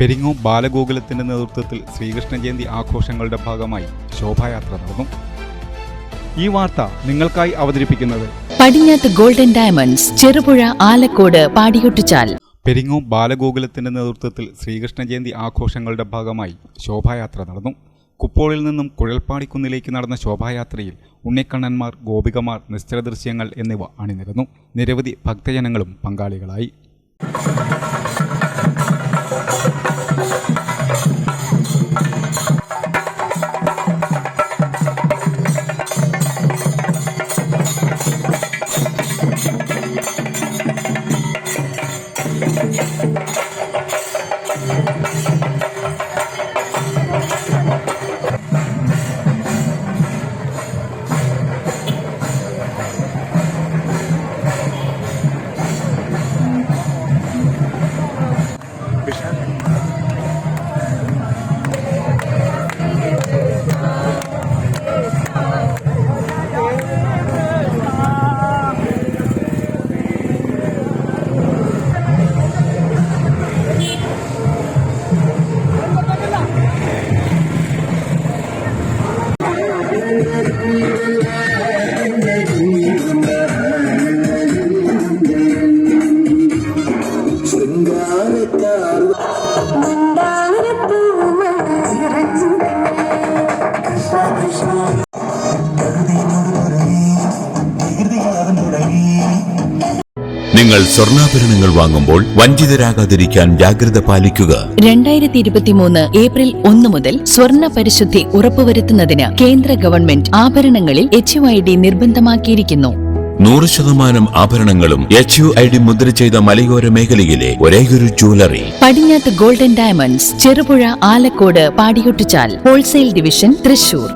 പെരിങ്ങോം ബാലഗോകുലത്തിന്റെ നേതൃത്വത്തിൽ ശ്രീകൃഷ്ണ ജയന്തി ആഘോഷങ്ങളുടെ ഭാഗമായി ശോഭായാത്ര നടന്നു. ഈ വാർത്ത നിങ്ങൾക്കായി അവതരിപ്പിക്കുന്നത് പടിഞ്ഞാത്ത് ഗോൾഡൻ ഡയമണ്ട്സ്, ചെറുപുഴ, ആലക്കോട്, പാടിയൊട്ടിച്ചാൽ. പെരിങ്ങോം ബാലഗോകുലത്തിന്റെ നേതൃത്വത്തിൽ ശ്രീകൃഷ്ണ ജയന്തി ആഘോഷങ്ങളുടെ ഭാഗമായി ശോഭായാത്ര നടന്നു. കുപ്പോളിൽ നിന്നും കുഴൽപ്പാടിക്കുന്നിലേക്ക് നടന്ന ശോഭായാത്രയിൽ ഉണ്ണിക്കണ്ണന്മാർ, ഗോപികമാർ, നിശ്ചല ദൃശ്യങ്ങൾ എന്നിവ അണിനിരന്നു. നിരവധി ഭക്തജനങ്ങളും പങ്കാളികളായി. നിങ്ങൾ സ്വർണ്ണാഭരണങ്ങൾ വാങ്ങുമ്പോൾ വഞ്ചിതരാകാതിരിക്കാൻ ജാഗ്രത പാലിക്കുക. 2023 ഏപ്രിൽ 1 മുതൽ സ്വർണ്ണ പരിശുദ്ധി ഉറപ്പുവരുത്തുന്നതിന് കേന്ദ്ര ഗവൺമെന്റ് ആഭരണങ്ങളിൽ HUID നിർബന്ധമാക്കിയിരിക്കുന്നു. 100% ആഭരണങ്ങളും HUID മുദ്ര ചെയ്ത മലയോര മേഖലയിലെ ഒരേയൊരു ജ്വല്ലറി പടിഞ്ഞാത്ത് ഗോൾഡൻ ഡയമണ്ട്സ്, ചെറുപുഴ, ആലക്കോട്, പാടിയൊട്ടിച്ചാൽ. Wholesale division, Thrissur.